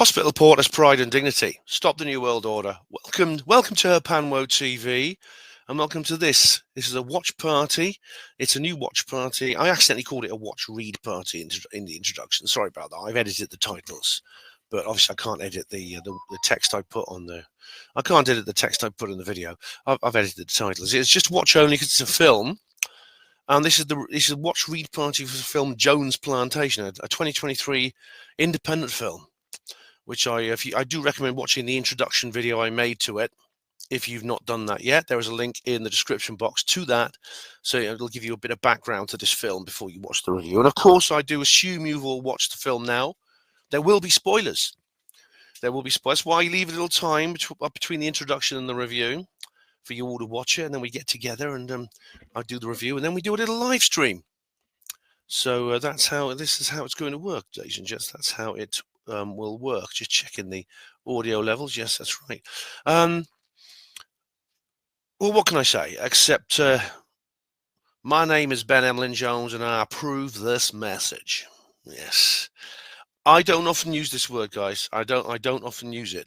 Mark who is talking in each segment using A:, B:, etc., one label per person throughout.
A: Hospital Porter's Pride and Dignity. Stop the New World Order. Welcome to Panwo TV, and welcome to this. This is a watch party. It's a new watch party. I accidentally called it a watch read party in the introduction. Sorry about that. I've edited the titles, but obviously I can't edit the text I put on there. I can't edit the text I put in the video. I've edited the titles. It's just watch only because it's a film. And this is a watch read party for the film Jones Plantation, a 2023 independent film, which I do recommend watching the introduction video I made to it. If you've not done that yet, there is a link in the description box to that, so it'll give you a bit of background to this film before you watch the review. And of course, I do assume you've all watched the film now. There will be spoilers. There will be spoilers. That's why I leave a little time between the introduction and the review for you all to watch it, and then we get together and I do the review, and then we do a little live stream. So this is how it's going to work, ladies and gents. That's how it will work. Just checking the audio levels. Yes, that's right. Well, what can I say except my name is Ben Emlyn Jones, and I approve this message. Yes, I don't often use this word, guys. I don't often use it,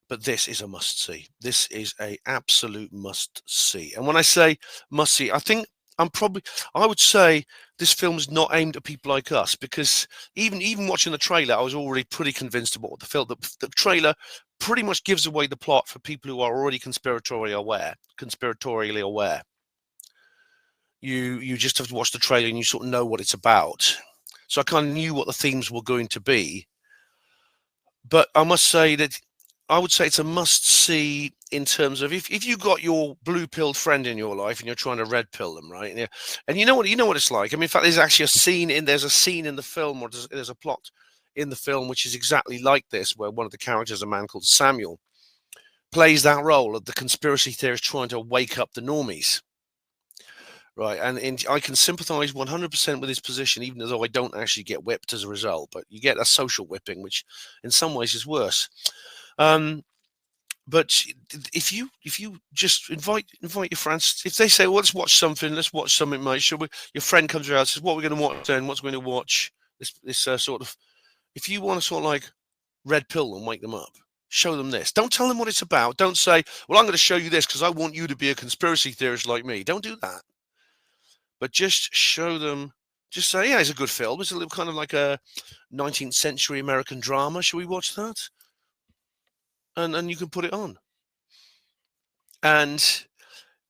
A: but this is a must see. This is a absolute must see. And when I say must see, I think I would say this film is not aimed at people like us, because even watching the trailer, I was already pretty convinced about what the film. The trailer pretty much gives away the plot for people who are already conspiratorially aware. You just have to watch the trailer and you sort of know what it's about. So I kind of knew what the themes were going to be. But I must say that I would say it's a must-see in terms of if you got your blue-pilled friend in your life and you're trying to red-pill them, right? And you know what it's like. I mean, in fact, there's actually a scene in the film, or there's a plot in the film which is exactly like this, where one of the characters, a man called Samuel, plays that role of the conspiracy theorist trying to wake up the normies. Right, and I can sympathise 100% with his position, even though I don't actually get whipped as a result. But you get a social whipping, which in some ways is worse. But if you just invite your friends, if they say, well, let's watch something, mate. Your friend comes around and says, what we're going to watch then? What's going to watch? This sort of, if you want to sort of like red pill and wake them up, show them this. Don't tell them what it's about. Don't say, well, I'm going to show you this because I want you to be a conspiracy theorist like me. Don't do that. But just show them. Just say, yeah, it's a good film. It's a little kind of like a 19th century American drama. Shall we watch that? And you can put it on. And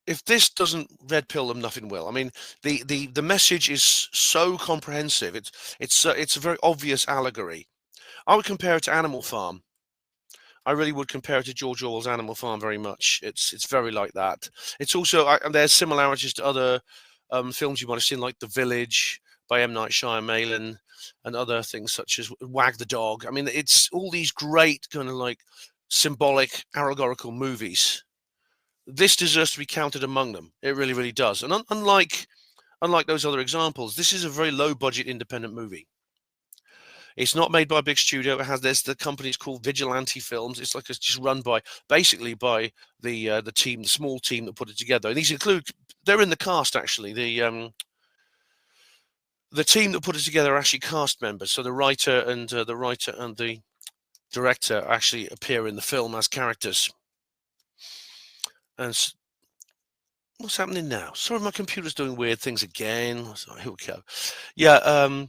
A: if this doesn't red pill them, nothing will. I mean, the message is so comprehensive. It's a very obvious allegory. I would compare it to Animal Farm. I really would compare it to George Orwell's Animal Farm very much. It's very like that. It's also there's similarities to other films you might have seen, like The Village by M. Night Shyamalan, and other things such as Wag the Dog. I mean, it's all these great kind of like symbolic, allegorical movies. This deserves to be counted among them. It really, really does. And unlike those other examples, this is a very low-budget independent movie. It's not made by a big studio. The company's called Vigilante Films. It's just run by basically by the small team that put it together. And these include, they're in the cast actually. The team that put it together are actually cast members. So the writer and the director actually appear in the film as characters. And what's happening now? Sorry, my computer's doing weird things again. Sorry, here we go. Yeah,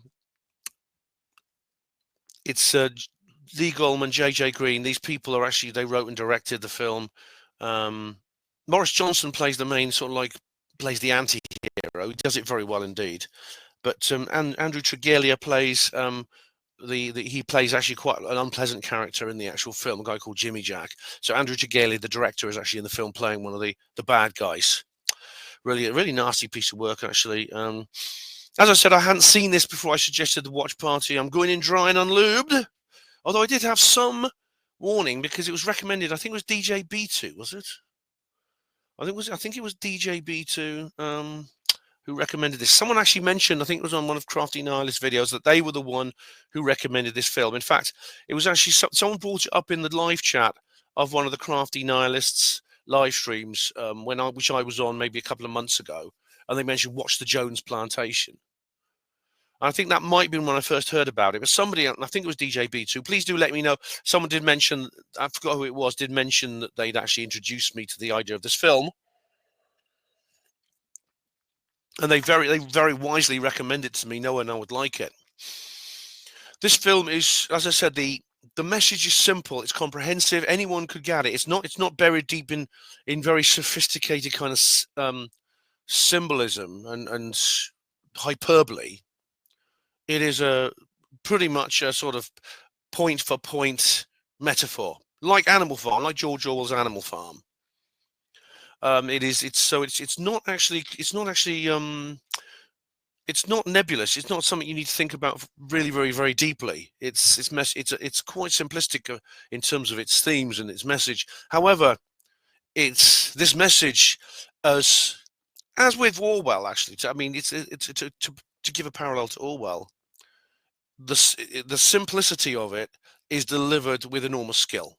A: it's Lee Goldman, J.J. Green. These people are actually, they wrote and directed the film. Morris Johnson plays the main plays the anti-hero. He does it very well indeed. But Andrew Tregillia plays he plays actually quite an unpleasant character in the actual film, a guy called Jimmy Jack. So Andrew Tregillia, the director, is actually in the film playing one of the bad guys. Really, a really nasty piece of work, actually. As I said, I hadn't seen this before I suggested the watch party. I'm going in dry and unlubed, although I did have some warning because it was recommended. I think it was DJ B2, was it? I think it was DJ B2. Who recommended this. Someone actually mentioned, I think it was on one of Crafty Nihilist videos, that they were the one who recommended this film. In fact, it was actually someone brought it up in the live chat of one of the Crafty Nihilists live streams which I was on maybe a couple of months ago, and they mentioned watch the Jones Plantation. I think that might have been when I first heard about it. But somebody, I think it was DJ B2. Please do let me know. Someone did mention, I forgot who it was, did mention that they'd actually introduced me to the idea of this film. And they very wisely recommended to me, knowing I would like it. This film is, as I said, the message is simple. It's comprehensive. Anyone could get it. It's not buried deep in very sophisticated kind of symbolism and hyperbole. It is a pretty much a sort of point for point metaphor, like Animal Farm, like George Orwell's Animal Farm. It's not actually it's not nebulous. It's not something you need to think about really very deeply. It's quite simplistic in terms of its themes and its message. However, it's this message as with Orwell, actually. I mean, to give a parallel to Orwell, the simplicity of it is delivered with enormous skill.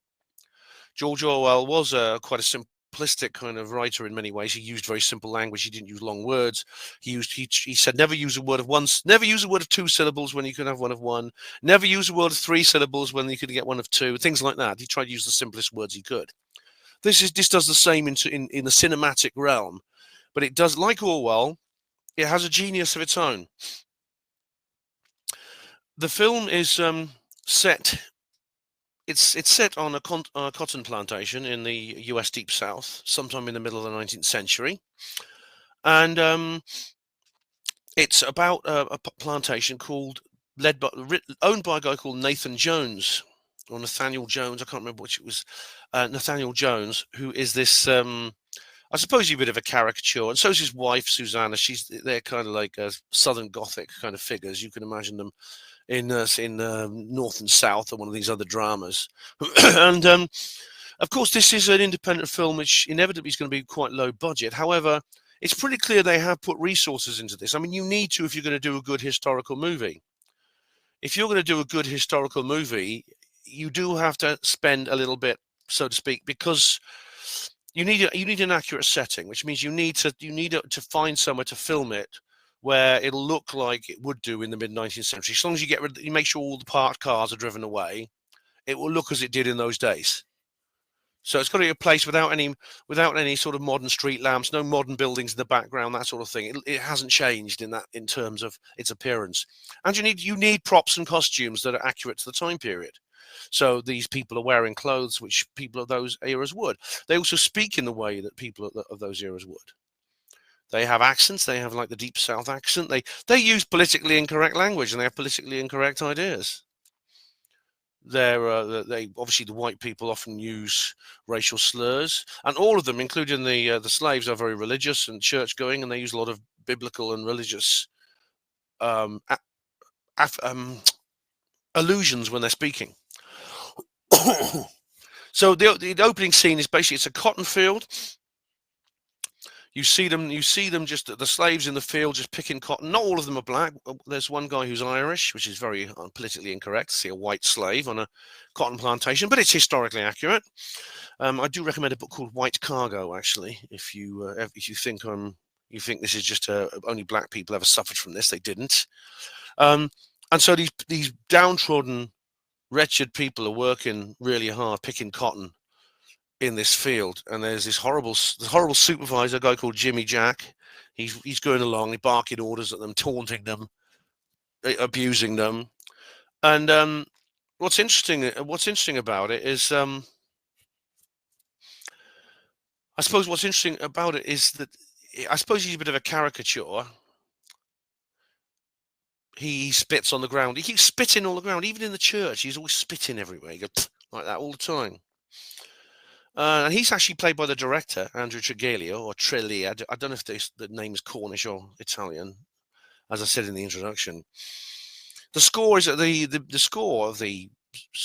A: George Orwell was quite a simplistic kind of writer in many ways. He used very simple language. He didn't use long words. He said never use a word of two syllables when you could have one of one. Never use a word of three syllables when you could get one of two. Things like that. He tried to use the simplest words he could. This does the same in the cinematic realm, but it does, like Orwell, it has a genius of its own. The film is set. It's set on a cotton plantation in the U.S. Deep South, sometime in the middle of the 19th century, and it's about a plantation owned by a guy called Nathan Jones or Nathaniel Jones. I can't remember which it was. Nathaniel Jones, who is this. I suppose a bit of a caricature, and so is his wife Susanna. They're kind of like Southern Gothic kind of figures. You can imagine them in North and South or one of these other dramas. And of course, this is an independent film, which inevitably is going to be quite low budget. However, it's pretty clear they have put resources into this. I mean, you need to if you're going to do a good historical movie. If you're going to do a good historical movie, you do have to spend a little bit, so to speak, because you need an accurate setting, which means you need to find somewhere to film it where it'll look like it would do in the mid-19th century. As long as you make sure all the parked cars are driven away, it will look as it did in those days. So it's got to be a place without any sort of modern street lamps, no modern buildings in the background, that sort of thing. It hasn't changed in terms of its appearance. And you need props and costumes that are accurate to the time period. So these people are wearing clothes which people of those eras would. They also speak in the way that people of those eras would. They have accents. They have like the Deep South accent. They use politically incorrect language and they have politically incorrect ideas. They obviously, the white people often use racial slurs, and all of them, including the slaves, are very religious and church going, and they use a lot of biblical and religious allusions when they're speaking. So the opening scene is basically it's a cotton field. You see them just the slaves in the field just picking cotton. Not all of them are black. There's one guy who's Irish, which is very politically incorrect to see a white slave on a cotton plantation, but it's historically accurate. I do recommend a book called White Cargo, actually. If you think this is just only black people ever suffered from this, they didn't. And so these downtrodden, wretched people are working really hard picking cotton in this field, and there's this horrible supervisor, a guy called Jimmy Jack. He's going along, barking orders at them, taunting them, abusing them. And what's interesting about it is, I suppose what's interesting about it is that I suppose he's a bit of a caricature. He spits on the ground. He keeps spitting on the ground, even in the church. He's always spitting everywhere. He goes like that all the time. And he's actually played by the director, Andrew Tregelio, or Trelia. I don't know if the name is Cornish or Italian, as I said in the introduction. The score is the score of the.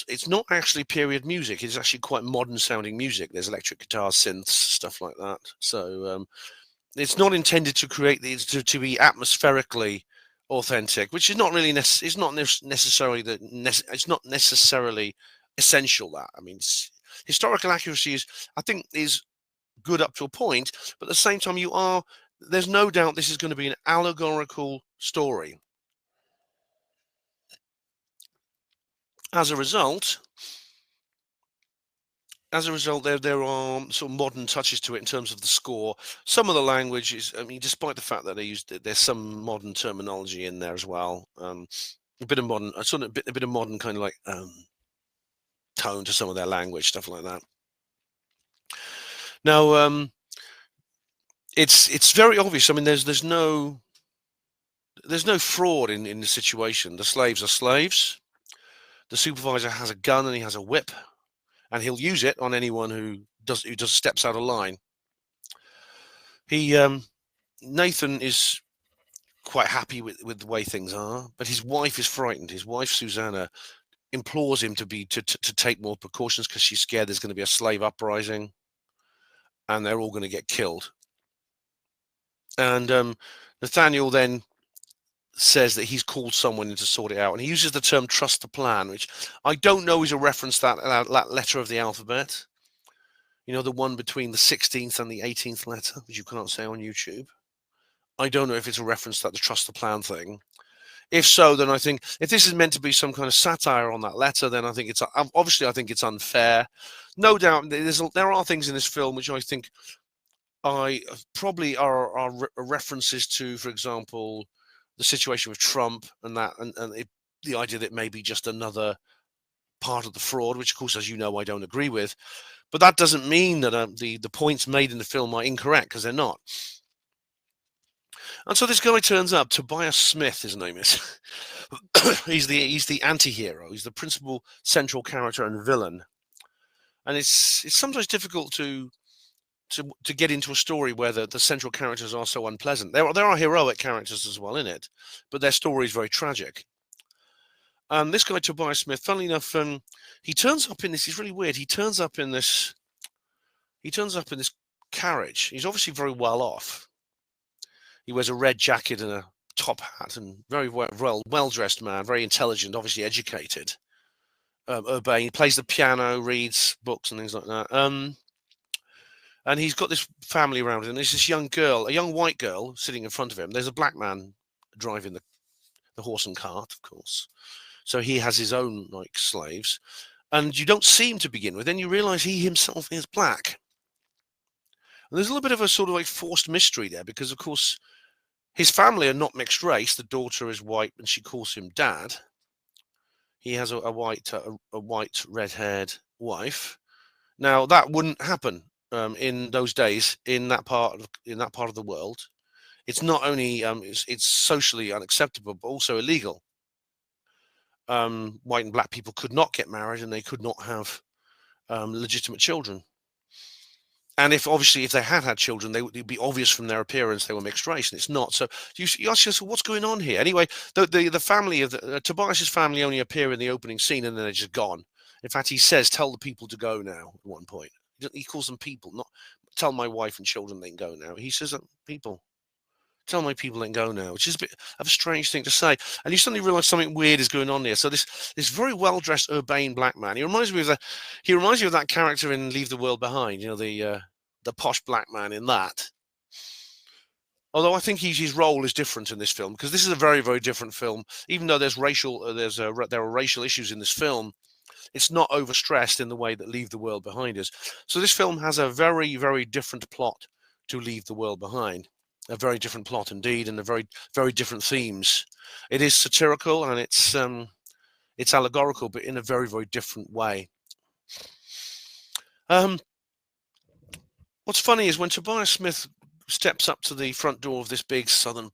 A: It's not actually period music. It's actually quite modern sounding music. There's electric guitars, synths, stuff like that. So it's not intended to create these to be atmospherically authentic, which is not really it's not necessarily it's not necessarily essential. That I mean. Historical accuracy is good up to a point, but at the same time, there's no doubt this is going to be an allegorical story. As a result, there are sort of modern touches to it in terms of the score. Some of the language is, I mean, despite the fact that there's some modern terminology in there as well. A bit of modern, sort of a bit of modern kind of like tone to some of their language, stuff like that. Now, it's very obvious. I mean, there's no fraud in the situation. The slaves are slaves. The supervisor has a gun and he has a whip, and he'll use it on anyone who steps out of line. He Nathan is quite happy with the way things are, but his wife is frightened. His wife Susanna implores him to take more precautions because she's scared there's going to be a slave uprising, and they're all going to get killed. And Nathaniel then says that he's called someone in to sort it out, and he uses the term "trust the plan," which I don't know is a reference to that letter of the alphabet. You know, the one between the 16th and the 18th letter, which you can't say on YouTube. I don't know if it's a reference to that, the trust the plan thing. If so, then I think if this is meant to be some kind of satire on that letter, then I think it's obviously I think it's unfair. No doubt, there are things in this film which I think probably are references to, for example, the situation with Trump and that, the idea that it may be just another part of the fraud, which of course, as you know, I don't agree with. But that doesn't mean that the points made in the film are incorrect, because they're not. And so this guy turns up. Tobias Smith, his name is. he's the anti-hero. He's the principal central character and villain. And it's sometimes difficult to get into a story where the central characters are so unpleasant. There are heroic characters as well in it, but their story is very tragic. This guy Tobias Smith, funnily enough, he turns up in this. It's really weird. He turns up in this carriage. He's obviously very well off. He wears a red jacket and a top hat, and very well dressed man, very intelligent, obviously educated. He plays the piano, reads books and things like that. And he's got this family around him. There's this young girl, a young white girl, sitting in front of him. There's a black man driving the horse and cart, of course. So he has his own like slaves, and you don't see him to begin with. Then you realise he himself is black. And there's a little bit of a sort of like forced mystery there, because of course his family are not mixed race. The daughter is white, and she calls him Dad. He has a white red-haired wife. Now that wouldn't happen in those days in that part of the world. It's not only it's socially unacceptable, but also illegal. White and black people could not get married, and they could not have legitimate children. And if they had children, it'd be obvious from their appearance they were mixed race, and it's not. So you ask yourself, what's going on here? Anyway, the family of Tobias's family only appear in the opening scene, and then they're just gone. In fact, he says, "Tell the people to go now." At one point, he calls them people, not tell my wife and children they can go now. He says, "People, tell my people they can go now," which is a bit of a strange thing to say. And you suddenly realise something weird is going on there. So this very well dressed, urbane black man. He reminds me of that character in Leave the World Behind. You know, the posh black man in that. Although I think his role is different in this film, because this is a very, very different film. Even though there are racial issues in this film, it's not overstressed in the way that Leave the World Behind is. So this film has a very, very different plot to Leave the World Behind. A very different plot indeed, and a very, very different themes. It is satirical and it's allegorical, but in a very, very different way. What's funny is when Tobias Smith steps up to the front door of this big southern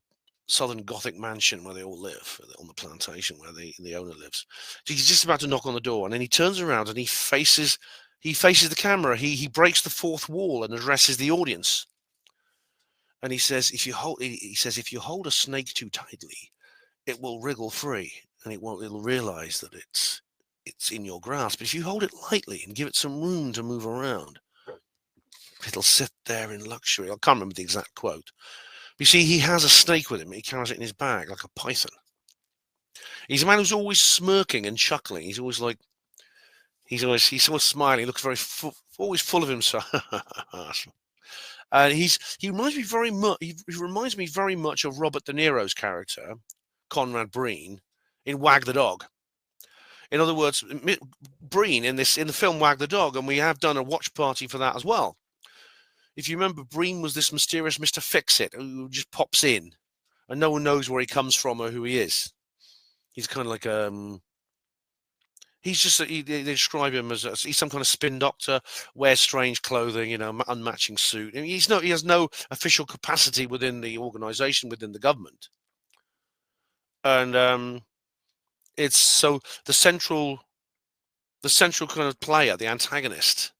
A: Gothic mansion where they all live, on the plantation where the owner lives. He's just about to knock on the door, and then he turns around and he faces the camera. He breaks the fourth wall and addresses the audience. And he says, if you hold a snake too tightly, it will wriggle free, and it'll realize that it's in your grasp. But if you hold it lightly and give it some room to move around, it'll sit there in luxury. I can't remember the exact quote. You see, he has a snake with him. He carries it in his bag like a python. He's a man who's always smirking and chuckling. He's always smiling. He looks always full of himself. And he reminds me very much of Robert De Niro's character, Conrad Breen, in Wag the Dog. In other words, Breen in the film Wag the Dog, and we have done a watch party for that as well. If you remember, Breen was this mysterious Mr. Fix-It who just pops in, and no one knows where he comes from or who he is. He's kind of like he's just they describe him as he's some kind of spin doctor, wears strange clothing, unmatching suit. I mean, he has no official capacity within the organization, within the government, and it's so the central kind of player, the antagonist,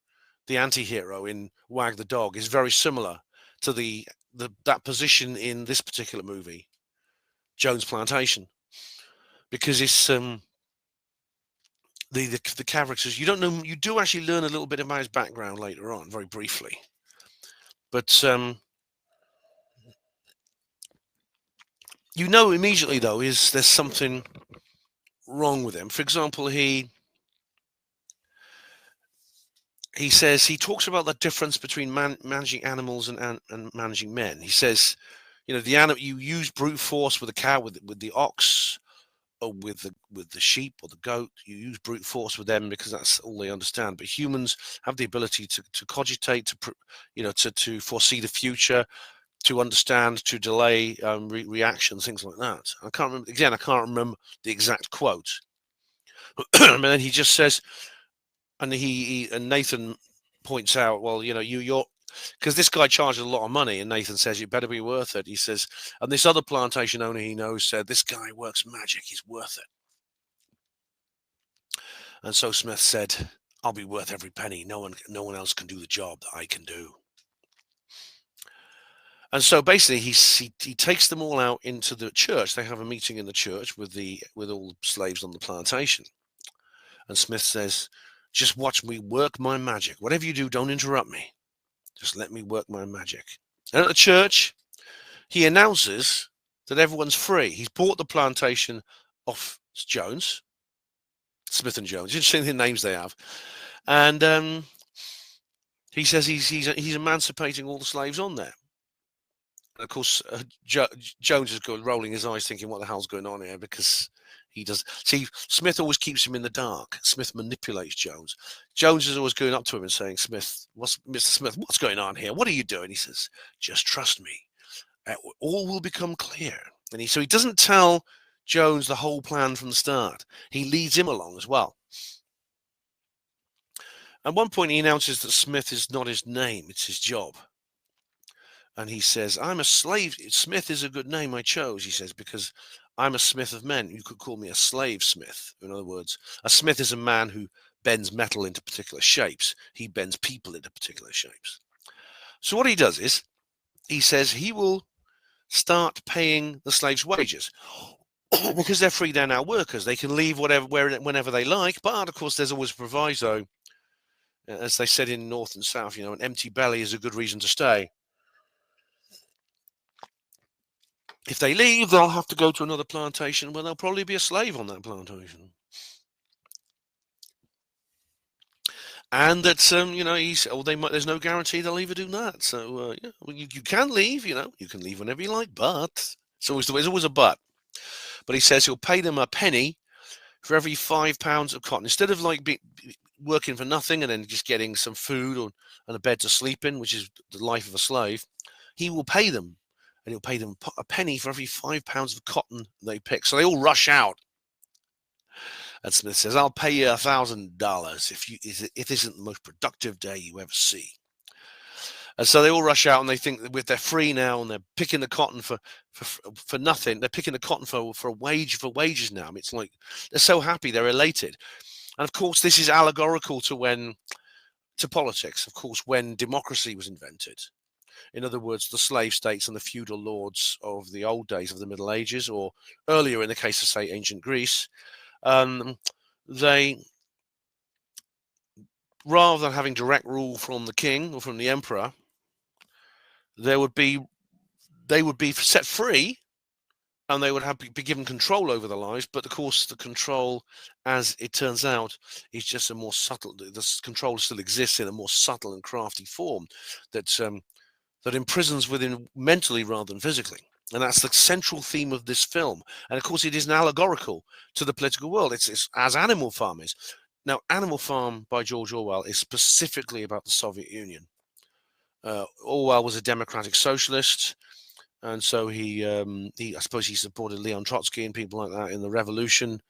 A: the anti-hero in Wag the Dog is very similar to that position in this particular movie, Jones Plantation, because it's the characters, you do actually learn a little bit about his background later on, very briefly, but immediately though there's something wrong with him. For example, he says, he talks about the difference between managing animals and managing men. He says, you use brute force with a cow, with the ox, or with the sheep or the goat. You use brute force with them because that's all they understand. But humans have the ability to cogitate, to foresee the future, to understand, to delay reactions, things like that. I can't remember the exact quote. And then he just says, and and Nathan points out, well, you're, because this guy charges a lot of money, and Nathan says, you better be worth it. He says, and this other plantation owner he knows said, this guy works magic, he's worth it. And so Smith said, I'll be worth every penny. No one else can do the job that I can do. And so basically he takes them all out into the church. They have a meeting in the church with all the slaves on the plantation. And Smith says, just watch me work my magic. Whatever you do, don't interrupt me. Just let me work my magic. And at the church, he announces that everyone's free. He's bought the plantation off Jones, Smith and Jones. Interesting the names they have. And he says he's emancipating all the slaves on there. And of course, Jones is rolling his eyes, thinking, "What the hell's going on here?" Because he does. See, Smith always keeps him in the dark. Smith manipulates Jones. Jones is always going up to him and saying, Mr. Smith, what's going on here? What are you doing?" He says, "Just trust me. All will become clear." And so he doesn't tell Jones the whole plan from the start. He leads him along as well. At one point, he announces that Smith is not his name; it's his job. And he says, "I'm a slave. Smith is a good name I chose," he says, "because I'm a smith of men. You could call me a slave smith." In other words, a smith is a man who bends metal into particular shapes. He bends people into particular shapes. So what he does is, he says he will start paying the slaves' wages. Because they're free, they're now workers. They can leave whenever they like. But of course, there's always a proviso. As they said in North and South, an empty belly is a good reason to stay. If they leave, they'll have to go to another plantation where they'll probably be a slave on that plantation. And that, there's no guarantee they'll ever do that. So, you can leave, you can leave whenever you like, but there's always a but. But he says he'll pay them a penny for every 5 pounds of cotton. Instead of working for nothing and then just getting some food and a bed to sleep in, which is the life of a slave, he will pay them. And he'll pay them a penny for every 5 pounds of cotton they pick. So they all rush out. And Smith says, "I'll pay you $1,000 if this isn't the most productive day you ever see." And so they all rush out, and they think that they're free now, and they're picking the cotton for nothing. They're picking the cotton for wages now. I mean, it's like they're so happy, they're elated. And of course, this is allegorical to politics. Of course, when democracy was invented. In other words, the slave states and the feudal lords of the old days of the Middle Ages, or earlier in the case of, say, ancient Greece, they, rather than having direct rule from the king or from the emperor, they would be set free, and they would be given control over their lives. But of course, the control, as it turns out, is just a more subtle. The control still exists in a more subtle and crafty form that imprisons within mentally rather than physically. And that's the central theme of this film. And of course, it is an allegorical to the political world. It's as Animal Farm is. Now, Animal Farm by George Orwell is specifically about the Soviet Union. Orwell was a democratic socialist, and so I suppose he supported Leon Trotsky and people like that in the revolution.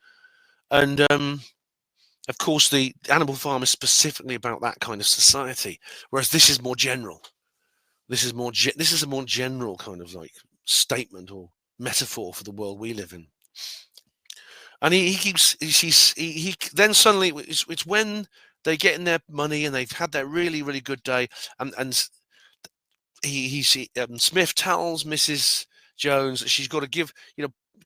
A: And of course, the Animal Farm is specifically about that kind of society, whereas this is more general. This is a more general kind of like statement or metaphor for the world we live in. And he then suddenly it's when they get in their money and they've had their really, really good day, and Smith tells Mrs. Jones that she's got to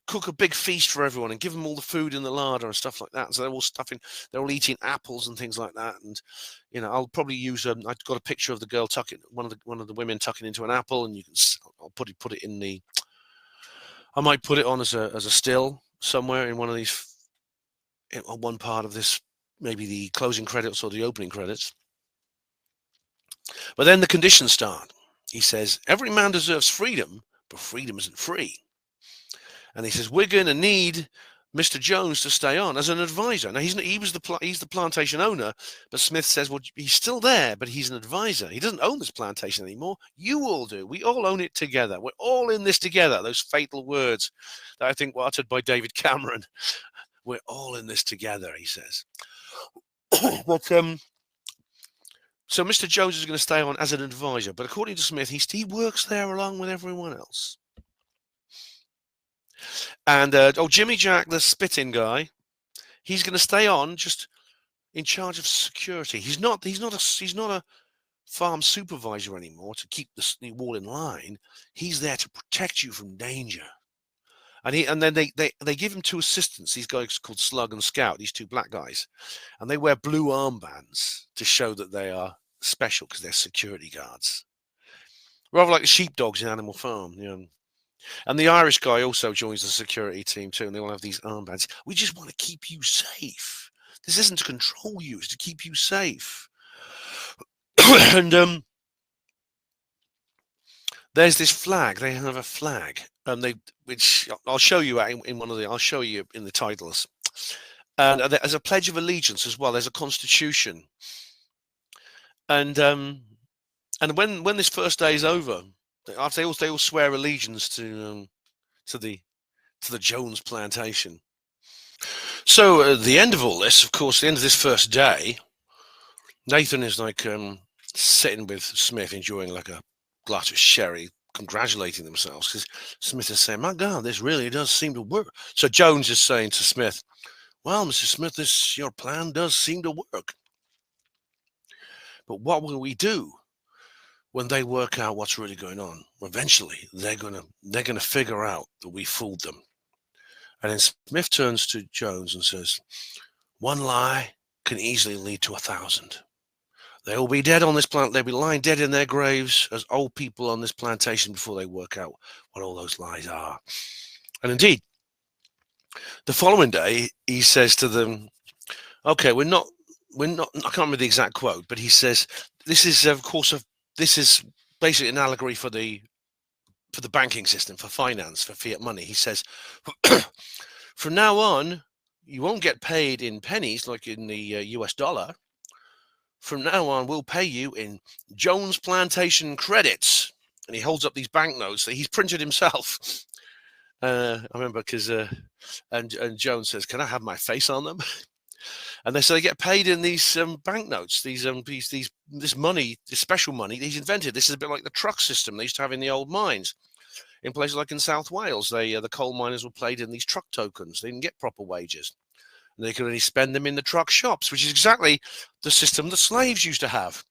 A: cook a big feast for everyone and give them all the food in the larder and stuff like that. So they're all eating apples and things like that. And I'll probably use I've got a picture of the girl one of the women tucking into an apple, and I'll put it in the. I might put it on as a still somewhere in one of these, on one part of this, maybe the closing credits or the opening credits. But then the conditions start. He says, every man deserves freedom, but freedom isn't free. And he says, we're going to need Mr. Jones to stay on as an advisor. Now, he's the plantation owner, but Smith says, well, he's still there, but he's an advisor. He doesn't own this plantation anymore. You all do. We all own it together. We're all in this together. Those fatal words that I think were uttered by David Cameron. We're all in this together, he says. But so Mr. Jones is going to stay on as an advisor, but according to Smith, he works there along with everyone else. And Jimmy Jack, the spitting guy, he's going to stay on just in charge of security. He's not a farm supervisor anymore to keep the wall in line. He's there to protect you from danger. And then they give him two assistants. These guys called Slug and Scout, these two black guys, and they wear blue armbands to show that they are special because they're security guards, rather like the sheepdogs in Animal Farm. And the Irish guy also joins the security team too, and they all have these armbands. We just want to keep you safe. This isn't to control you; it's to keep you safe. And there's this flag. They have a flag, which I'll show you in one of the. I'll show you in the titles. And there's a Pledge of Allegiance as well. There's a Constitution. And when this first day is over, after they all swear allegiance to the Jones plantation. So at the end of all this, of course, the end of this first day, Nathan is like sitting with Smith, enjoying like a glass of sherry, congratulating themselves because Smith is saying, "My God, this really does seem to work." So Jones is saying to Smith, "Well, Mr. Smith, your plan does seem to work. But what will we do when they work out what's really going on? Eventually, they're gonna figure out that we fooled them." And then Smith turns to Jones and says, "One lie can easily lead to 1,000. They will be dead on this plant. They'll be lying dead in their graves as old people on this plantation before they work out what all those lies are." And indeed, the following day, he says to them, "Okay, we're not. I can't remember the exact quote, but he says, this is, of course, this is basically an allegory for the banking system, for finance, for fiat money." He says, "From now on, you won't get paid in pennies like in the US dollar. From now on, we'll pay you in Jones Plantation credits." And he holds up these banknotes that he's printed himself. I remember because and Jones says, "Can I have my face on them?" And they get paid in these banknotes, this money, this special money he's invented. This is a bit like the truck system they used to have in the old mines. In places like in South Wales, the coal miners were paid in these truck tokens. They didn't get proper wages. And they could only spend them in the truck shops, which is exactly the system the slaves used to have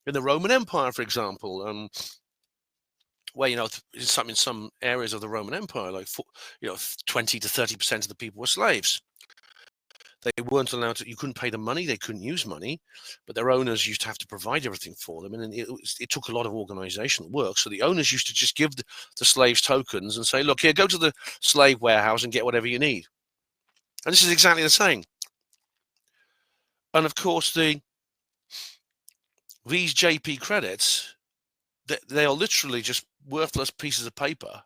A: in the Roman Empire, for example. Where in some areas of the Roman Empire, like 20 to 30% of the people were slaves. They weren't allowed to. You couldn't pay them money. They couldn't use money, but their owners used to have to provide everything for them, and it took a lot of organizational work. So the owners used to just give the slaves tokens and say, "Look here, go to the slave warehouse and get whatever you need." And this is exactly the same. And of course, these JP credits, they are literally just worthless pieces of paper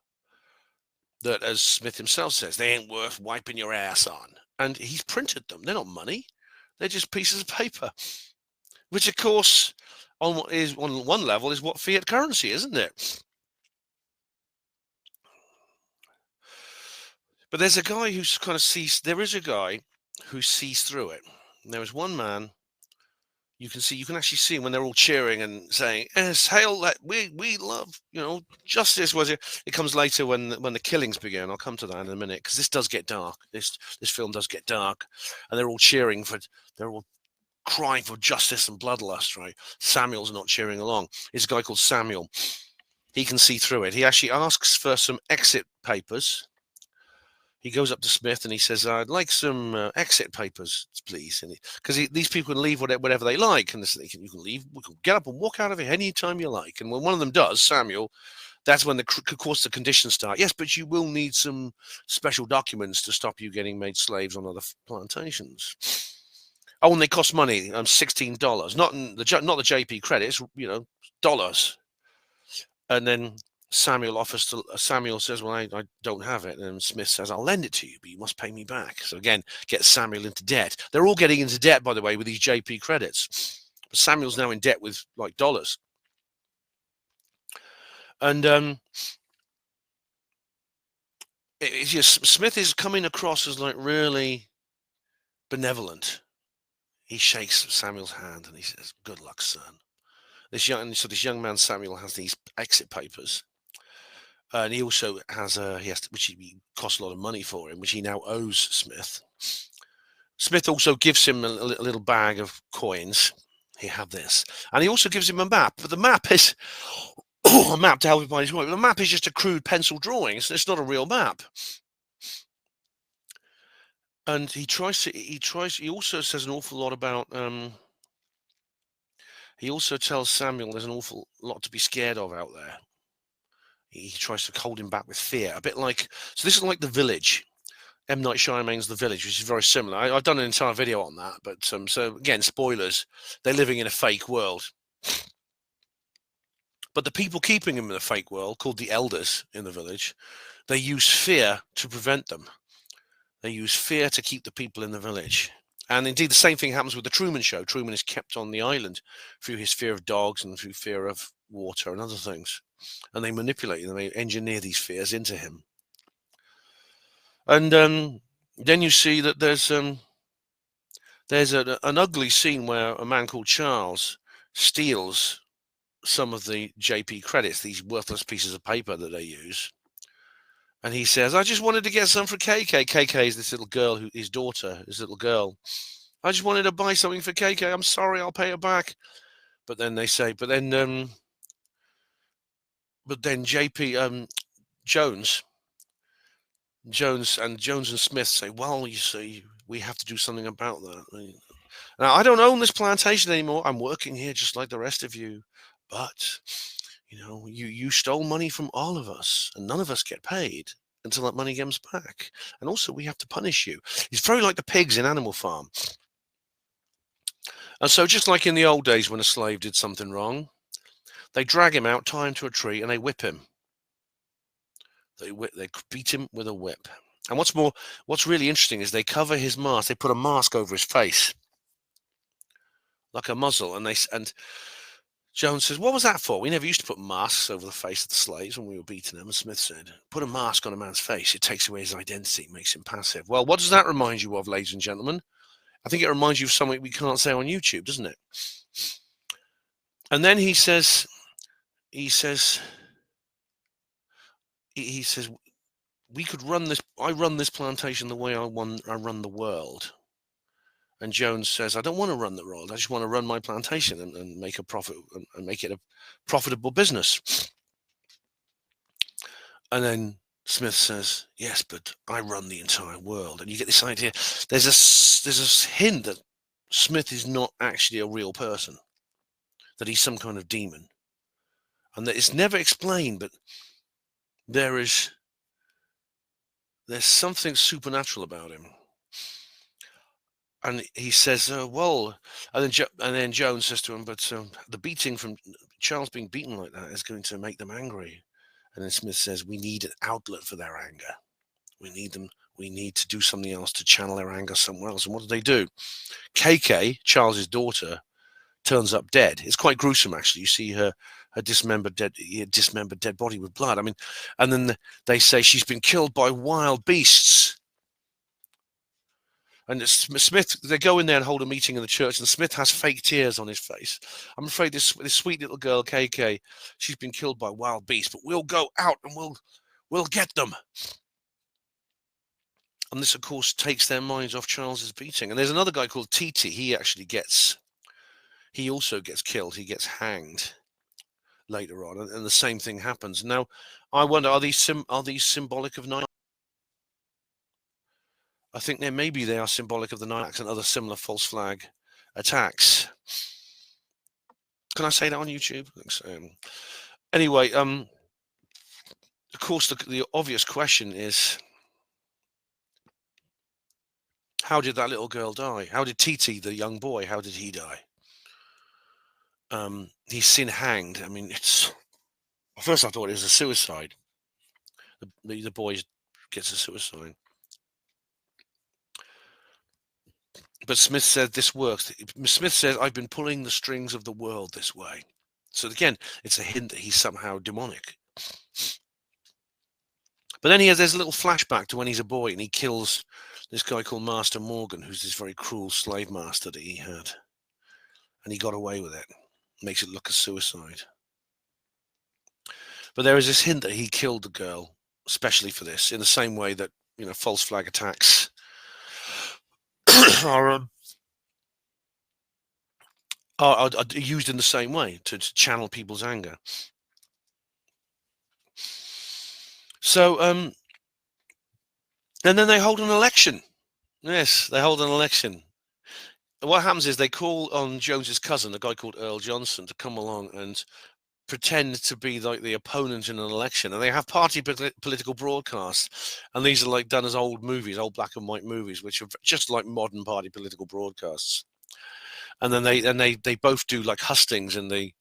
A: that, as Smith himself says, they ain't worth wiping your ass on. And he's printed them. They're not money. They're just pieces of paper, which, of course, on one level is what fiat currency, isn't it? But there's a guy who's kind of sees. There is a guy who sees through it. And there is one man. You can actually see when they're all cheering and saying, "Yes, hail that we love, justice." Was it? It comes later when the killings begin. I'll come to that in a minute, because this does get dark. This film does get dark, and they're all cheering for. They're all crying for justice and bloodlust. Right? Samuel's not cheering along. It's a guy called Samuel. He can see through it. He actually asks for some exit papers. He goes up to Smith and he says, "I'd like some exit papers, please." Because these people can leave whatever they like, and you can leave. We can get up and walk out of here anytime you like. And when one of them does, Samuel, that's when of course the conditions start. Yes, but you will need some special documents to stop you getting made slaves on other plantations. Oh, and they cost money. $16, not the JP credits, dollars. And then Samuel says, "Well, I don't have it." And Smith says, "I'll lend it to you, but you must pay me back." So again, get Samuel into debt. They're all getting into debt, by the way, with these JP credits. But Samuel's now in debt with like dollars. And it's just, Smith is coming across as like really benevolent. He shakes Samuel's hand and he says, "Good luck, son." This young man Samuel has these exit papers. And he also has which costs a lot of money for him, which he now owes Smith. Smith also gives him a little bag of coins. He had this, and he also gives him a map. But the map is a map to help him find his way. The map is just a crude pencil drawing. It's not a real map. And he also says an awful lot about. He also tells Samuel there's an awful lot to be scared of out there. He tries to hold him back with fear, a bit like. So this is like The Village. M. Night Shyamalan's The Village, which is very similar. I've done an entire video on that, but so again, spoilers. They're living in a fake world, but the people keeping them in the fake world, called the elders in the village, they use fear to prevent them. They use fear to keep the people in the village. And indeed, the same thing happens with the Truman Show. Truman is kept on the island through his fear of dogs and through fear of water and other things. And they manipulate them, they engineer these fears into him. And then you see that there's an ugly scene where a man called Charles steals some of the JP credits, these worthless pieces of paper that they use. And he says, "I just wanted to get some for KK." KK is this little girl, his daughter, his little girl. "I just wanted to buy something for KK. I'm sorry, I'll pay it back." But then they say, but then JP Jones and Smith say, "Well, you see, we have to do something about that. Now, I don't own this plantation anymore. I'm working here just like the rest of you. But, you stole money from all of us, and none of us get paid until that money comes back. And also, we have to punish you." It's very like the pigs in Animal Farm. And so, just like in the old days when a slave did something wrong, they drag him out, tie him to a tree, and they whip him. They beat him with a whip. And what's really interesting is they cover his mask. They put a mask over his face, like a muzzle. And Jones says, "What was that for? We never used to put masks over the face of the slaves when we were beating them." And Smith said, "Put a mask on a man's face. It takes away his identity, makes him passive." Well, what does that remind you of, ladies and gentlemen? I think it reminds you of something we can't say on YouTube, doesn't it? And then he says, "We could run this. I run this plantation the way I run the world." And Jones says, "I don't want to run the world. I just want to run my plantation and make a profit and make it a profitable business." And then Smith says, "Yes, but I run the entire world." And you get this idea. There's a hint that Smith is not actually a real person, that he's some kind of demon, and that it's never explained. But there's something supernatural about him. And he says, "Well," and then Jones says to him, "But the beating from Charles being beaten like that is going to make them angry." And then Smith says, we need an outlet for their anger. We need to do something else to channel their anger somewhere else. And what do? KK, Charles's daughter, turns up dead. It's quite gruesome, actually. You see her dismembered dead body with blood. I mean, and then they say she's been killed by wild beasts. And Smith, they go in there and hold a meeting in the church, and Smith has fake tears on his face. I'm afraid this sweet little girl, KK, she's been killed by wild beasts, but we'll go out and we'll get them. And this, of course, takes their minds off Charles's beating. And there's another guy called Titi. He also gets killed. He gets hanged later on, and the same thing happens. Now, I wonder, are these symbolic of 9? I think they are symbolic of the 9 and other similar false flag attacks. Can I say that on YouTube? Anyway, of course, the obvious question is, how did that little girl die? How did Titi, the young boy, how did he die? He's seen hanged. I mean, at first I thought it was a suicide. The boy gets a suicide. But Smith said this works. Smith says, I've been pulling the strings of the world this way. So again, it's a hint that he's somehow demonic. But then there's a little flashback to when he's a boy and he kills this guy called Master Morgan, who's this very cruel slave master that he had. And he got away with it. Makes it look a suicide. But there is this hint that he killed the girl, especially for this, in the same way that, false flag attacks are used in the same way to channel people's anger. So, and then they hold an election. Yes, they hold an election. What happens is they call on Jones's cousin, a guy called Earl Johnson, to come along and pretend to be like the opponent in an election, and they have party political broadcasts, and these are done as old black and white movies, which are just like modern party political broadcasts. And then they both do like hustings, and the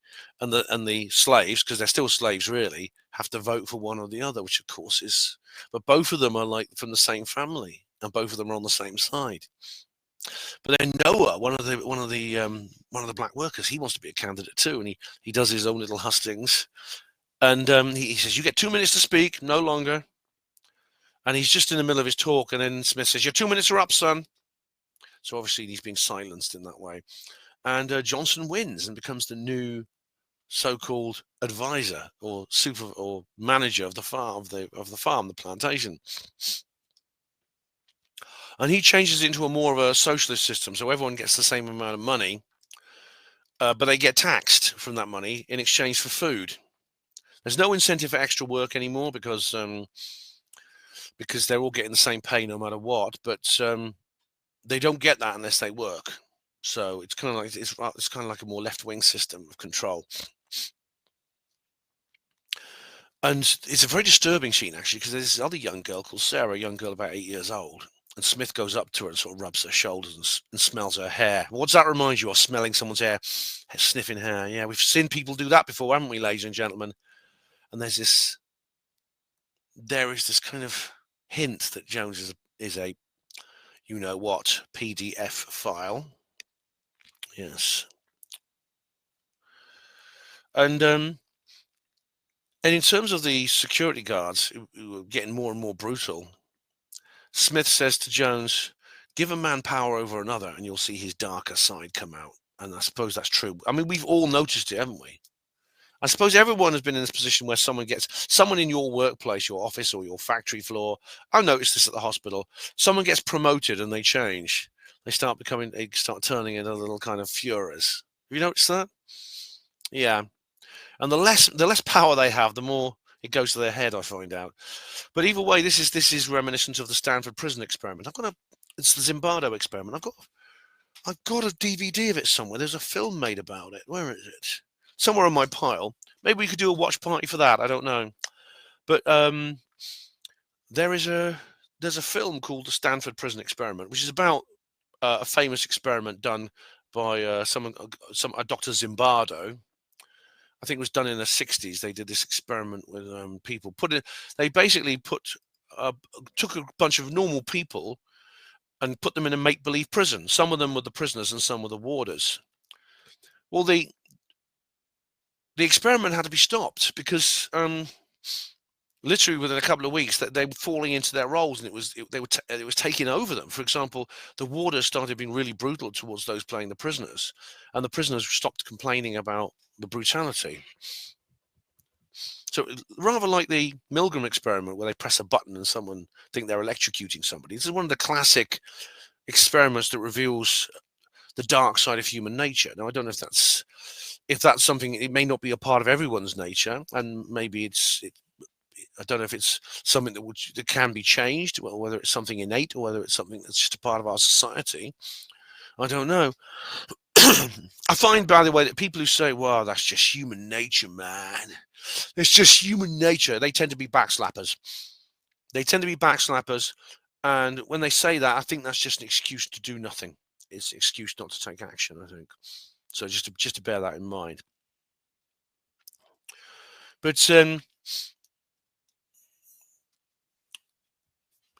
A: slaves, because they're still slaves really, have to vote for one or the other, which of course is, but both of them are from the same family, and both of them are on the same side. But then Noah, one of the black workers, he wants to be a candidate too, and he does his own little hustings, and he says, "You get 2 minutes to speak, no longer." And he's just in the middle of his talk, and then Smith says, "Your 2 minutes are up, son." So obviously he's being silenced in that way, and Johnson wins and becomes the new so-called advisor or manager of the farm, the plantation. And he changes it into more of a socialist system, so everyone gets the same amount of money, but they get taxed from that money in exchange for food. There's no incentive for extra work anymore because they're all getting the same pay no matter what. But they don't get that unless they work. So it's kind of like a more left-wing system of control. And it's a very disturbing scene, actually, because there's this other young girl called Sarah, a young girl about 8 years old. And Smith goes up to her and sort of rubs her shoulders and smells her hair. What does that remind you of, smelling someone's hair, sniffing hair? Yeah, we've seen people do that before, haven't we, ladies and gentlemen? And there is this kind of hint that Jones is a you-know-what PDF file. Yes. And in terms of the security guards who are getting more and more brutal, Smith says to Jones, give a man power over another and you'll see his darker side come out. And I suppose that's true. I mean, we've all noticed it, haven't we? I suppose everyone has been in this position where someone in your workplace, your office or your factory floor. I've noticed this at the hospital. Someone gets promoted and they change. They start turning into little kind of furors. Have you noticed that? Yeah. And the less power they have, the more it goes to their head, I find out. But either way, this is reminiscent of the Stanford prison experiment. It's the Zimbardo experiment. I've got a DVD of it somewhere. There's a film made about it. Where is it? Somewhere on my pile. Maybe we could do a watch party for that. I don't know. But there's a film called the Stanford prison experiment, which is about a famous experiment done by Dr. Zimbardo. I think it was done in the 60s. They did this experiment with people. They basically took a bunch of normal people and put them in a make-believe prison. Some of them were the prisoners and some were the warders. Well, the experiment had to be stopped because literally within a couple of weeks that they were falling into their roles, and it was taking over them. For example, the warders started being really brutal towards those playing the prisoners, and the prisoners stopped complaining about the brutality. So rather like the Milgram experiment, where they press a button and someone think they're electrocuting somebody. This is one of the classic experiments that reveals the dark side of human nature. Now, I don't know if that's something. It may not be a part of everyone's nature, and maybe I don't know if it's something that can be changed, well, whether it's something innate or whether it's something that's just a part of our society. I don't know. I find, by the way, that people who say, well, that's just human nature, man. It's just human nature. They tend to be backslappers. And when they say that, I think that's just an excuse to do nothing. It's an excuse not to take action, I think. So just to bear that in mind. But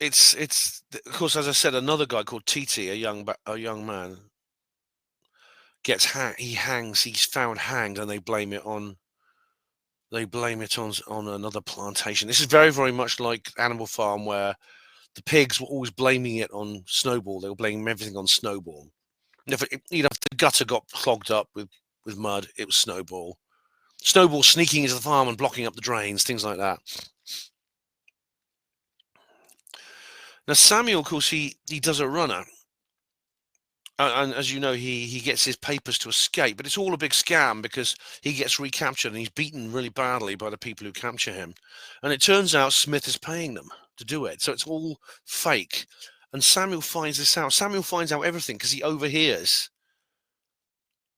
A: it's of course, as I said, another guy called Titi, a young man, gets hangs. He's found hanged, and they blame it on another plantation. This is very, very much like Animal Farm, where the pigs were always blaming it on Snowball. They were blaming everything on Snowball. And if the gutter got clogged up with mud, it was Snowball. Snowball sneaking into the farm and blocking up the drains, things like that. Now Samuel, of course, he does a runner. And as you know, he gets his papers to escape, but it's all a big scam because he gets recaptured and he's beaten really badly by the people who capture him. And it turns out Smith is paying them to do it. So it's all fake. And Samuel finds this out. Samuel finds out everything because he overhears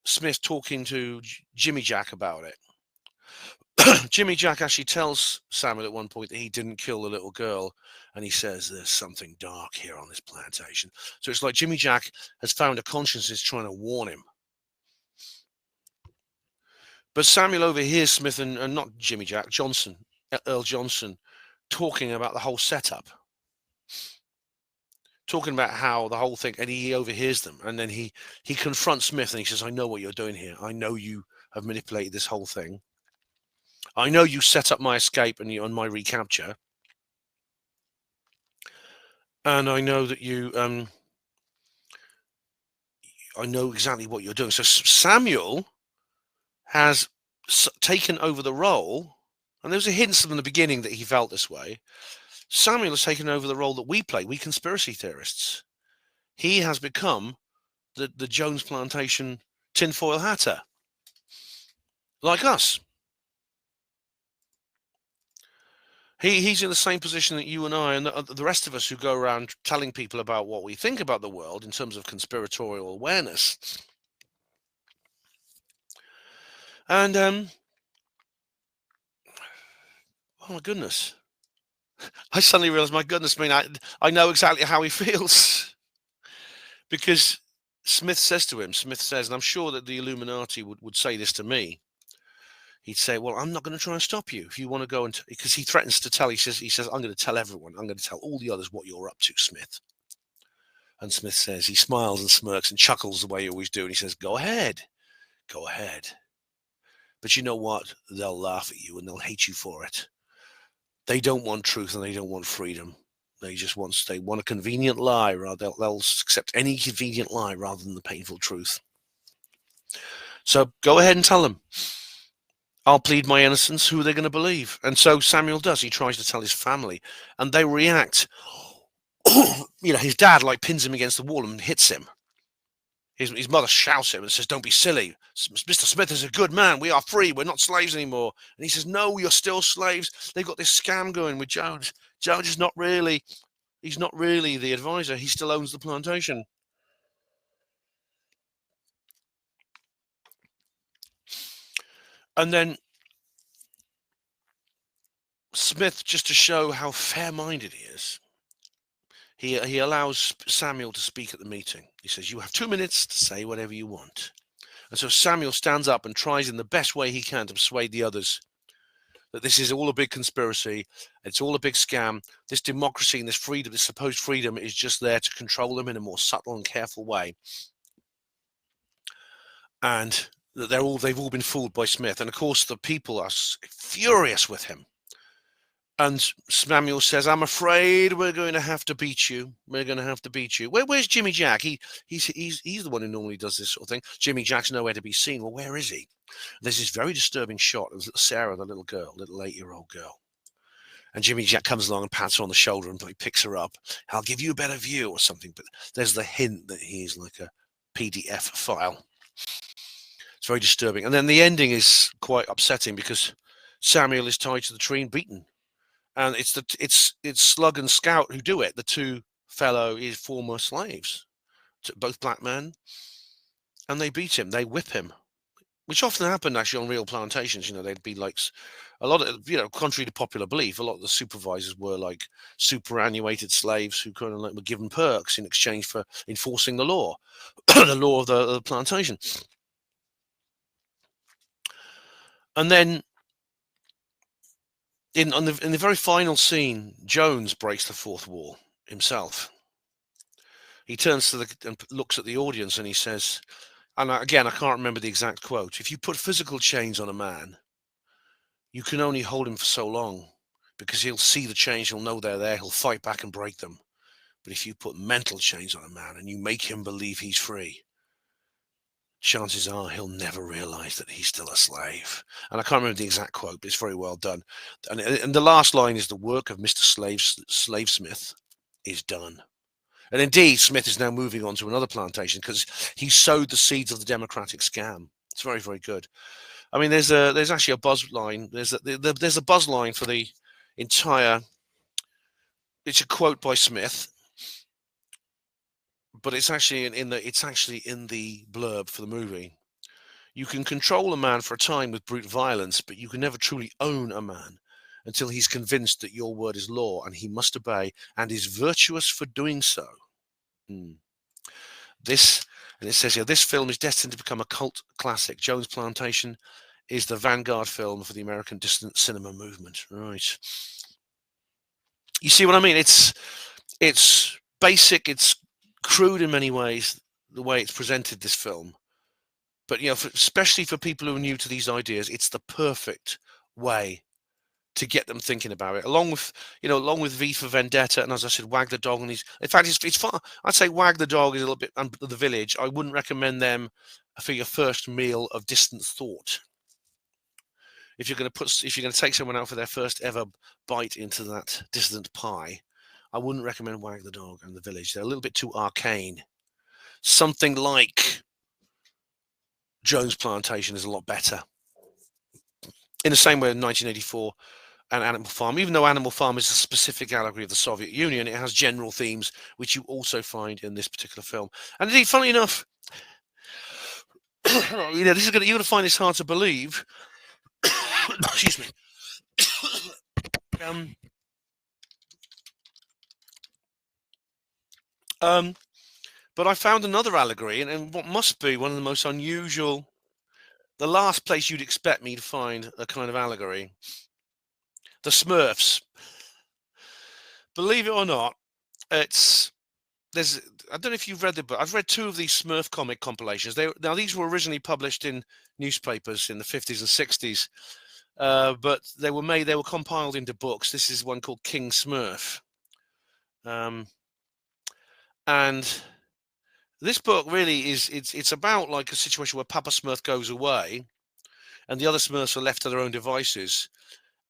A: Smith talking to Jimmy Jack about it. Jimmy Jack actually tells Samuel at one point that he didn't kill the little girl, and he says there's something dark here on this plantation. So it's like Jimmy Jack has found a conscience and is trying to warn him. But Samuel overhears Smith and not Jimmy Jack, Earl Johnson, talking about the whole setup, talking about how the whole thing, and he overhears them, and then he confronts Smith and he says, I know what you're doing here. I know you have manipulated this whole thing. I know you set up my escape and my recapture. And I know that I know exactly what you're doing. So Samuel has taken over the role, and there was a hint from the beginning that he felt this way. Samuel has taken over the role that we play, we conspiracy theorists. He has become the Jones Plantation tinfoil hatter, like us. He's in the same position that you and I and the rest of us who go around telling people about what we think about the world in terms of conspiratorial awareness. And oh my goodness, I suddenly realized, my goodness, I know exactly how he feels. Because Smith says, and I'm sure that the Illuminati would say this to me. He'd say, well, I'm not going to try and stop you if you want to go, because he threatens to tell, he says, I'm going to tell everyone, I'm going to tell all the others what you're up to, Smith. And Smith says, he smiles and smirks and chuckles the way he always do. And he says, go ahead. But you know what? They'll laugh at you and they'll hate you for it. They don't want truth and they don't want freedom. They want a convenient lie. They'll accept any convenient lie rather than the painful truth. So go ahead and tell them. I'll plead my innocence. Who are they going to believe? And so Samuel does. He tries to tell his family, and they react. His dad pins him against the wall and hits him. His mother shouts at him and says, don't be silly. Mr. Smith is a good man. We are free. We're not slaves anymore. And he says, no, you're still slaves. They've got this scam going with Jones. Jones is not really the advisor. He still owns the plantation. And then Smith, just to show how fair-minded he is, he allows Samuel to speak at the meeting. He says, you have 2 minutes to say whatever you want. And so Samuel stands up and tries in the best way he can to persuade the others that this is all a big conspiracy. It's all a big scam. This democracy and this freedom, this supposed freedom, is just there to control them in a more subtle and careful way. And that they've all been fooled by Smith. And of course, the people are furious with him. And Samuel says, "I'm afraid we're going to have to beat you. We're going to have to beat you." Where's Jimmy Jack? He's the one who normally does this sort of thing. Jimmy Jack's nowhere to be seen. Well, where is he? There's this very disturbing shot of Sarah, the little 8-year-old girl. And Jimmy Jack comes along and pats her on the shoulder and he picks her up. "I'll give you a better view," or something. But there's the hint that he's like a PDF file. It's very disturbing. And then the ending is quite upsetting because Samuel is tied to the tree and beaten. And it's Slug and Scout who do it. The two former slaves, both black men, and they beat him. They whip him, which often happened actually on real plantations. They'd be like a lot of, contrary to popular belief, a lot of the supervisors were like superannuated slaves who kind of like were given perks in exchange for enforcing the law, the law of the plantation. And then in the very final scene, Jones breaks the fourth wall himself. He turns and looks at the audience and he says, and again, I can't remember the exact quote, "If you put physical chains on a man, you can only hold him for so long because he'll see the chains, he'll know they're there, he'll fight back and break them. But if you put mental chains on a man and you make him believe he's free, chances are he'll never realize that he's still a slave." And I can't remember the exact quote, but it's very well done. And the last line is, "The work of Mr. Slave Smith is done." And indeed, Smith is now moving on to another plantation because he sowed the seeds of the democratic scam. It's very, very good. I mean, there's actually a buzz line. There's a buzz line for the entire. It's a quote by Smith, but it's actually in the blurb for the movie. "You can control a man for a time with brute violence, but you can never truly own a man until he's convinced that your word is law and he must obey and is virtuous for doing so." And it says here, "This film is destined to become a cult classic. Jones Plantation is the vanguard film for the American dissident cinema movement." Right. You see what I mean? It's basic. It's crude in many ways, the way it's presented, this film. But, especially for people who are new to these ideas, it's the perfect way to get them thinking about it, along with V for Vendetta, and as I said, Wag the Dog. And in fact, it's far. I'd say Wag the Dog is a little bit under The Village. I wouldn't recommend them for your first meal of distant thought. If you're going to take someone out for their first ever bite into that distant pie, I wouldn't recommend Wag the Dog and The Village. They're a little bit too arcane. Something like Jones Plantation is a lot better. In the same way, in 1984. And Animal Farm, even though Animal Farm is a specific allegory of the Soviet Union, it has general themes which you also find in this particular film. And indeed, funnily enough, you're going to find this hard to believe. Excuse me. But I found another allegory, and what must be one of the most unusual, the last place you'd expect me to find a kind of allegory. The Smurfs. Believe it or not, I don't know if you've read the book. I've read two of these Smurf comic compilations. These were originally published in newspapers in the 50s and 60s, but they were compiled into books. This is one called King Smurf, and this book really it's about like a situation where Papa Smurf goes away, and the other Smurfs are left to their own devices.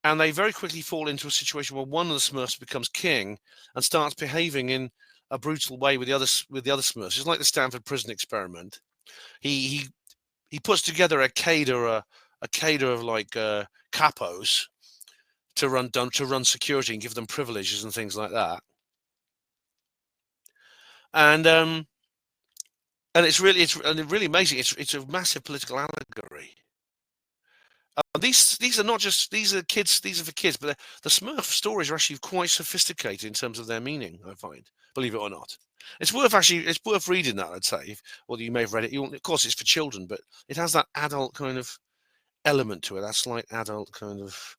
A: And they very quickly fall into a situation where one of the Smurfs becomes king and starts behaving in a brutal way with the other Smurfs. It's like the Stanford Prison Experiment. He puts together a cadre of like capos to run security and give them privileges and things like that. And it's really amazing. It's a massive political allegory. These are kids. These are for kids, but the Smurf stories are actually quite sophisticated in terms of their meaning. I find, believe it or not. It's worth reading that, I'd say. Or you may have read it. Of course, it's for children, but it has that adult kind of element to it. That slight adult kind of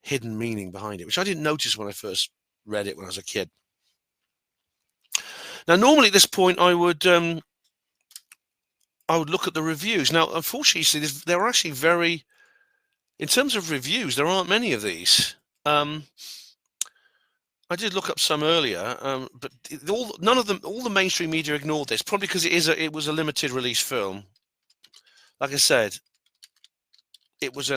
A: hidden meaning behind it, which I didn't notice when I first read it when I was a kid. Now, normally at this point, I would look at the reviews. Now, unfortunately, see, there are actually in terms of reviews, there aren't many of these. I did look up some earlier, but none of them, all the mainstream media ignored this, probably because it was a limited release film. Like I said, it was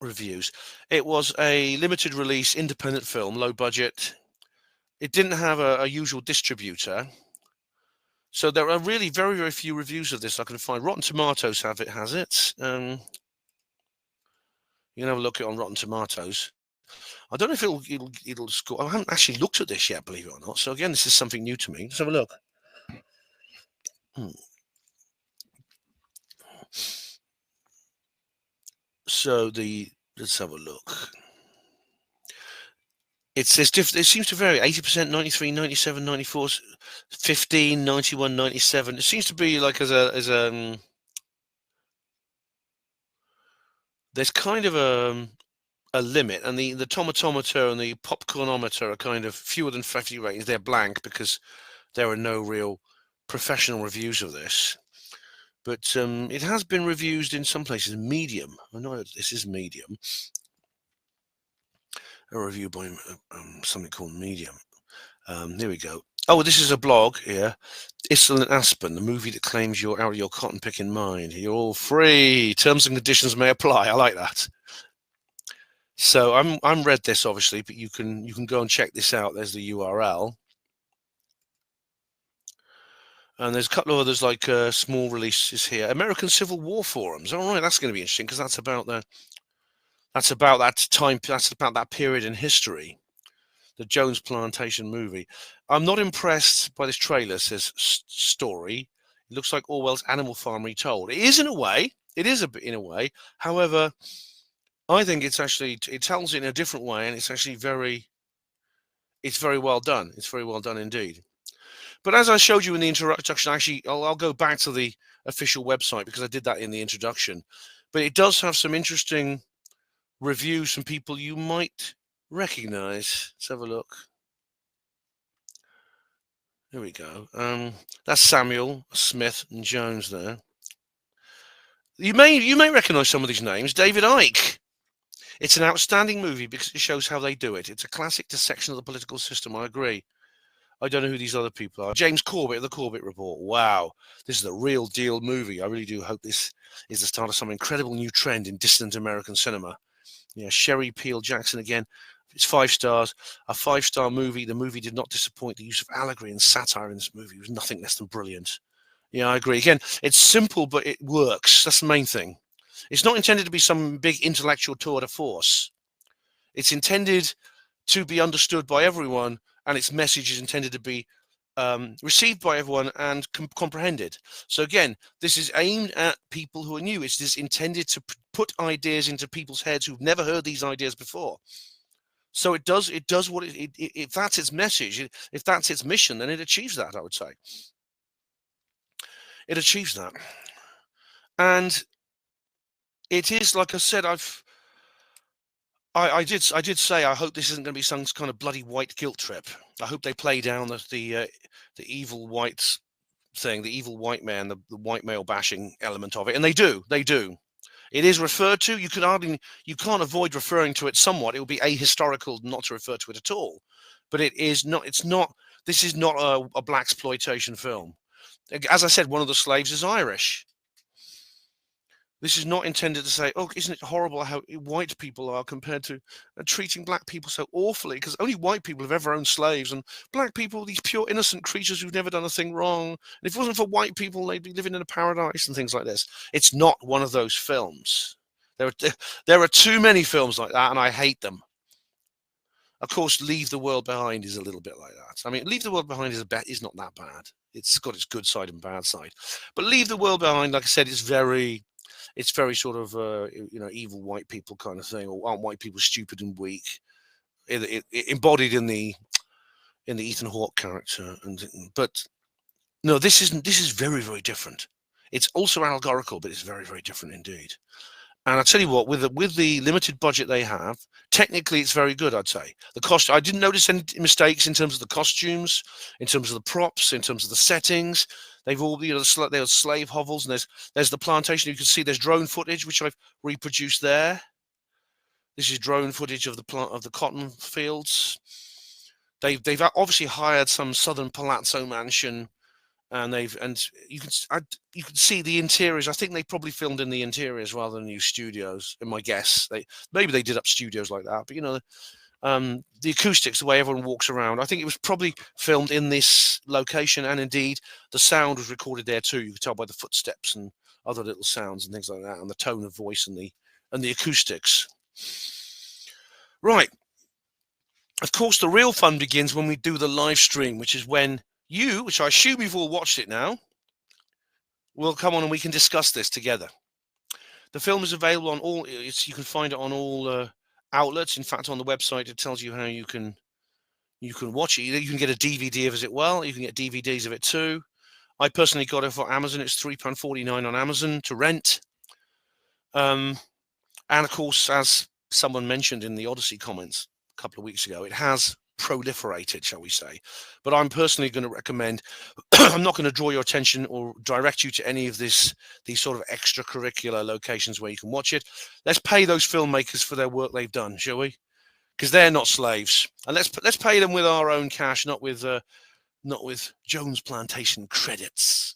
A: reviews. It was a limited release, independent film, low budget. It didn't have a usual distributor. So there are really very, very few reviews of this I can find. Rotten Tomatoes has it. You can have a look at it on Rotten Tomatoes. I don't know if it'll score. I haven't actually looked at this yet, believe it or not. So again, this is something new to me. Let's have a look. So let's have a look. It seems to vary. 80%, 93, 97, 94, 15, 91, 97. It seems to be like there's kind of a limit, and the tomatometer and the popcornometer are kind of fewer than 50 ratings. They're blank because there are no real professional reviews of this. But it has been reviewed in some places. Medium. I know this is Medium. A review by something called Medium. Here we go. Oh, this is a blog here. Issel and Aspen, the movie that claims you're out of your cotton picking mind. You're all free. Terms and conditions may apply. I like that. So I'm read this obviously, but you can go and check this out. There's the URL. And there's a couple of others like small releases here. American Civil War forums. All right, that's going to be interesting because that's about that time. That's about that period in history. The Jones Plantation movie. I'm not impressed by this trailer. Says story. It looks like Orwell's Animal Farm retold. It is in a way. It is a bit in a way. However, I think it tells it in a different way, and it's actually it's very well done. It's very well done indeed. But as I showed you in the introduction, actually, I'll go back to the official website because I did that in the introduction. But it does have some interesting reviews from people you might recognize. Let's have a look. Here we go. That's Samuel, Smith, and Jones there. You may recognize some of these names. David Icke. It's an outstanding movie because it shows how they do it. It's a classic dissection of the political system. I agree. I don't know who these other people are. James Corbett of the Corbett Report. Wow, this is a real deal movie. I really do hope this is the start of some incredible new trend in distant American cinema. Yeah, Sherry Peel Jackson again. It's 5 stars. A 5-star movie. The movie did not disappoint. The use of allegory and satire in this movie was nothing less than brilliant. Yeah, I agree. Again, it's simple, but it works. That's the main thing. It's not intended to be some big intellectual tour de force. It's intended to be understood by everyone, and its message is intended to be received by everyone and comprehended. So again, this is aimed at people who are new. It's intended to put ideas into people's heads who've never heard these ideas before. So it does what if that's its message, if that's its mission, then it achieves that, I would say. It achieves that. And it is, like I said, I did say I hope this isn't going to be some kind of bloody white guilt trip. I hope they play down the evil whites thing, the evil white man, the white male bashing element of it, and they do. It is referred to. You can't avoid referring to it somewhat. It would be ahistorical not to refer to it at all. But it is not. It's not. This is not a blaxploitation film. As I said, one of the slaves is Irish. This is not intended to say, oh, isn't it horrible how white people are compared to treating black people so awfully? Because only white people have ever owned slaves, and black people, these pure innocent creatures who've never done a thing wrong. And if it wasn't for white people, they'd be living in a paradise and things like this. It's not one of those films. There are too many films like that, and I hate them. Of course, Leave the World Behind is a little bit like that. I mean, Leave the World Behind is not that bad. It's got its good side and bad side. But Leave the World Behind, like I said, it's very sort of evil white people kind of thing, or aren't white people stupid and weak? It embodied in the in the Ethan Hawke character, but no, this isn't. This is very, very different. It's also allegorical, but it's very, very different indeed. And I tell you what, with the limited budget they have, technically it's very good. I'd say the cost. I didn't notice any mistakes in terms of the costumes, in terms of the props, in terms of the settings. They've all, there's slave hovels, and there's the plantation. You can see there's drone footage, which I've reproduced there. This is drone footage of the cotton fields. They've obviously hired some southern palazzo mansion, and you can see the interiors. I think they probably filmed in the interiors rather than new studios. In my guess, maybe they did up studios like that. But the acoustics, the way everyone walks around, I think it was probably filmed in this location, and indeed the sound was recorded there too. You could tell by the footsteps and other little sounds and things like that, and the tone of voice and the acoustics. Right. Of course, the real fun begins when we do the live stream, which is when you, which I assume you've all watched it now, will come on and we can discuss this together. The film is available on all. You can find it on all outlets. In fact, on the website, it tells you how you can watch it. You can get a DVD of it as well. You can get DVDs of it too. I personally got it for Amazon. It's £3.49 on Amazon to rent. And of course, as someone mentioned in the Odyssey comments a couple of weeks ago, it has proliferated, shall we say. But I'm personally going to recommend, I'm not going to draw your attention or direct you to any of these sort of extracurricular locations where you can watch it. Let's pay those filmmakers for their work they've done, shall we? Because they're not slaves. And let's pay them with our own cash, not with Jones Plantation credits.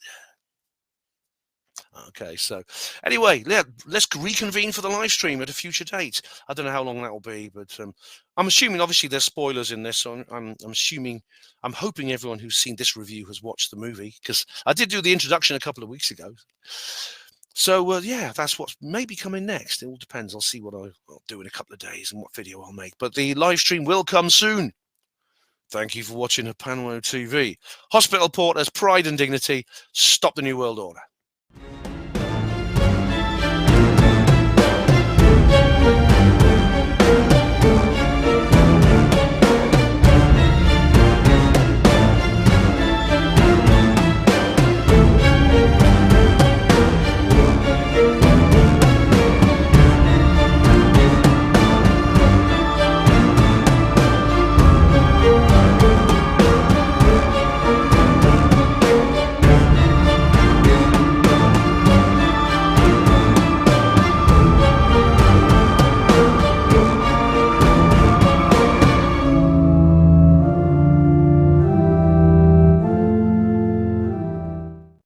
A: Okay, so anyway, let's reconvene for the live stream at a future date. I don't know how long that will be, but I'm assuming obviously there's spoilers in this, so I'm hoping everyone who's seen this review has watched the movie, because I did do the introduction a couple of weeks ago. So yeah, that's what's maybe coming next. It all depends. I'll see what I'll do in a couple of days and what video I'll make. But the live stream will come soon. Thank you for watching Panwo TV. Hospital Porters, Pride and Dignity. Stop the New World Order.